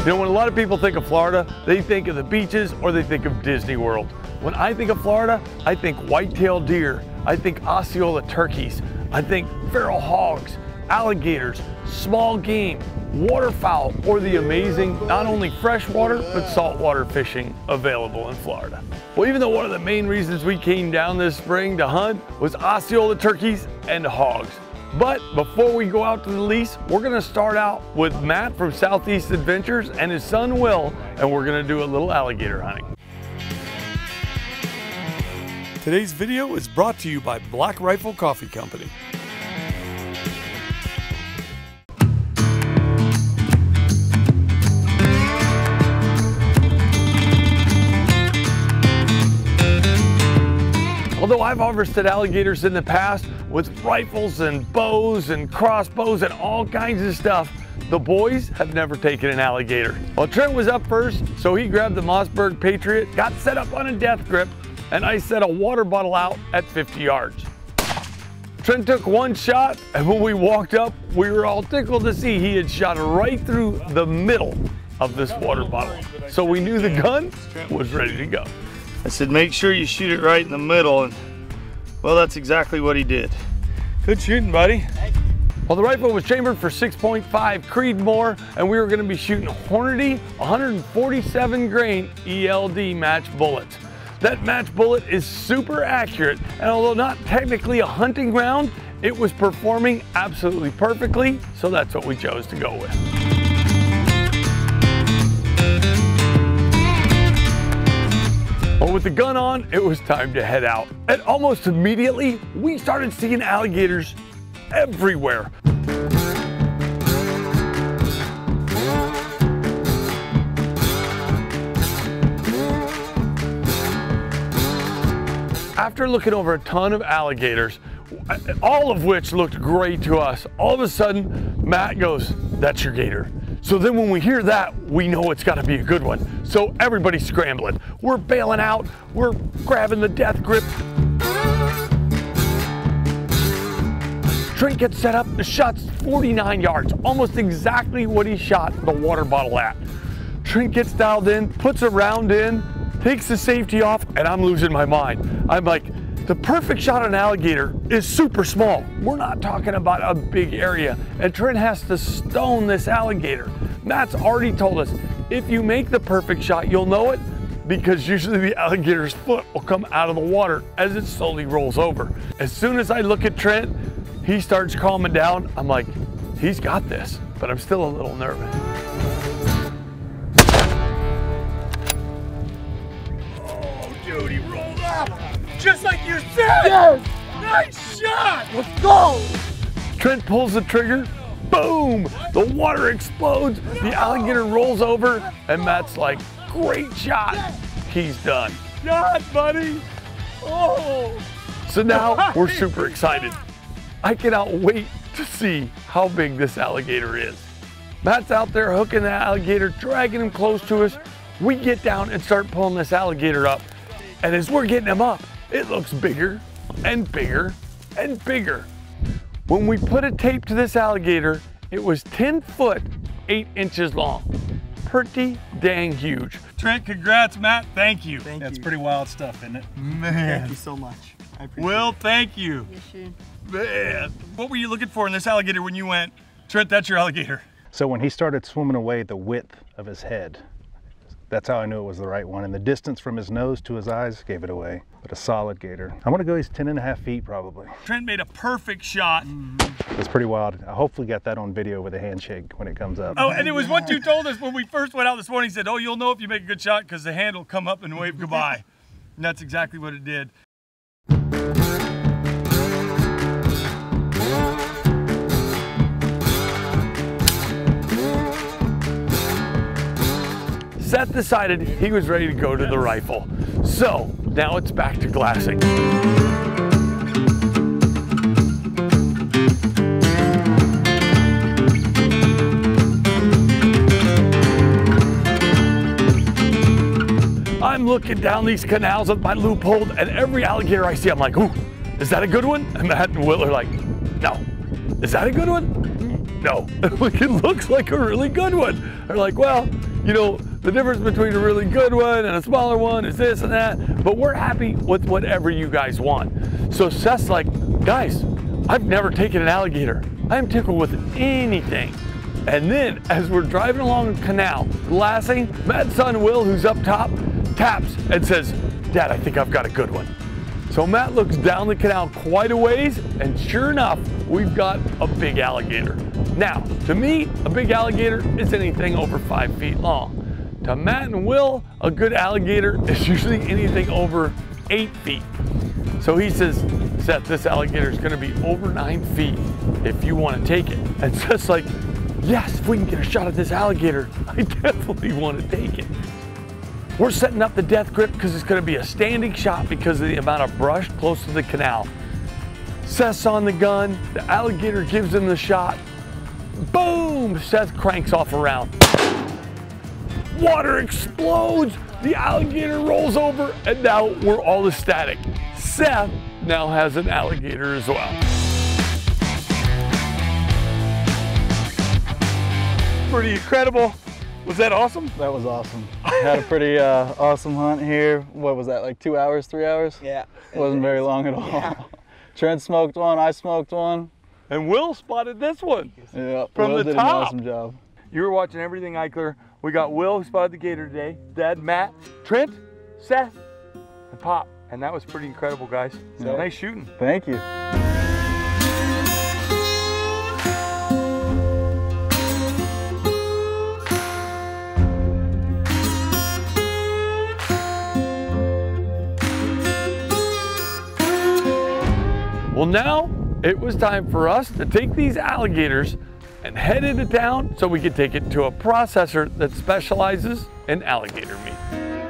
You know, when a lot of people think of Florida, they think of the beaches or they think of Disney World. When I think of Florida, I think white-tailed deer, I think Osceola turkeys, I think feral hogs, alligators, small game, waterfowl, or the amazing not only freshwater but saltwater fishing available in Florida. Well, even though one of the main reasons we came down this spring to hunt was Osceola turkeys and hogs. But before we go out to the lease, we're gonna start out with Matt from Southeast Adventures and his son Will, and we're gonna do a little alligator hunting. Today's video is brought to you by Black Rifle Coffee Company. Although I've harvested alligators in the past with rifles and bows and crossbows and all kinds of stuff, the boys have never taken an alligator. Well, Trent was up first, so he grabbed the Mossberg Patriot, got set up on a death grip, and I set a water bottle out at 50 yards. Trent took one shot, and when we walked up, we were all tickled to see he had shot right through the middle of this water bottle. So we knew the gun was ready to go. I said, make sure you shoot it right in the middle, and well, that's exactly what he did. Good shooting, buddy. Well, the rifle was chambered for 6.5 Creedmoor, and we were gonna be shooting Hornady 147 grain ELD match bullets. That match bullet is super accurate, and although not technically a hunting round, it was performing absolutely perfectly, so that's what we chose to go with. Well, with the gun on, it was time to head out. And almost immediately, we started seeing alligators everywhere. After looking over a ton of alligators, all of which looked great to us, all of a sudden, Matt goes, "That's your gator." So then when we hear that, we know it's gotta be a good one. So everybody's scrambling. We're bailing out, we're grabbing the death grip. Trent gets set up, the shot's 49 yards, almost exactly what he shot the water bottle at. Trent gets dialed in, puts a round in, takes the safety off, and I'm losing my mind. I'm like, the perfect shot on an alligator is super small. We're not talking about a big area, and Trent has to stone this alligator. Matt's already told us, if you make the perfect shot, you'll know it, because usually the alligator's foot will come out of the water as it slowly rolls over. As soon as I look at Trent, he starts calming down. I'm like, he's got this, but I'm still a little nervous. Oh, dude, he rolled up. Just like you said! Yes! Nice shot! Let's go! Trent pulls the trigger, boom! The water explodes, the alligator rolls over, and Matt's like, great shot! He's done. Shot, buddy! Oh! So now we're super excited. I cannot wait to see how big this alligator is. Matt's out there hooking that alligator, dragging him close to us. We get down and start pulling this alligator up. And as we're getting him up, it looks bigger and bigger and bigger. When we put a tape to this alligator, it was 10 foot, 8 inches long. Pretty dang huge. Trent, congrats. Matt, thank you. Thank That's you. pretty wild stuff, isn't it? Man. Thank you so much. I appreciate Will, it. thank you. Yes, sure. Man. What were you looking for in this alligator when you went, Trent, that's your alligator? So when he started swimming away the width of his head, that's how I knew it was the right one. And the distance from his nose to his eyes gave it away. But a solid gator. I'm gonna go, he's 10.5 feet probably. Trent made a perfect shot. It's pretty wild. I hopefully got that on video with a handshake when it comes up. Oh, and it was what you told us when we first went out this morning. He said, oh, you'll know if you make a good shot because the hand will come up and wave goodbye. And that's exactly what it did. Seth decided he was ready to go to the rifle. So now it's back to glassing. I'm looking down these canals with my loophole, and every alligator I see, I'm like, ooh, is that a good one? And Matt and Will are like, no. Is that a good one? No. It looks like a really good one. They're like, well, you know, the difference between a really good one and a smaller one is this and that, but we're happy with whatever you guys want. So Seth's like, guys, I've never taken an alligator. I am tickled with anything. And then as we're driving along the canal, glassing, Matt's son Will, who's up top, taps and says, Dad, I think I've got a good one. So Matt looks down the canal quite a ways, and sure enough, we've got a big alligator. Now, to me, a big alligator is anything over 5 feet long. To Matt and Will, a good alligator is usually anything over 8 feet. So he says, Seth, this alligator is gonna be over 9 feet if you wanna take it. And Seth's like, yes, if we can get a shot at this alligator, I definitely wanna take it. We're setting up the death grip because it's going to be a standing shot because of the amount of brush close to the canal. Seth's on the gun, the alligator gives him the shot. Boom! Seth cranks off a round. Water explodes, the alligator rolls over, and now we're all ecstatic. Seth now has an alligator as well. Pretty incredible. Was that awesome? That was awesome. Had a pretty awesome hunt here. What was that, like 2 hours, 3 hours? Yeah. It wasn't very long at all. Yeah. Trent smoked one, I smoked one. And Will spotted this one. Yeah, From Will the did top. an awesome job. You were watching Everything Eichler. We got Will, who spotted the gator today, Dad, Matt, Trent, Seth, and Pop. And that was pretty incredible, guys. So Yeah. nice shooting. Thank you. Well, now it was time for us to take these alligators and head into town so we could take it to a processor that specializes in alligator meat.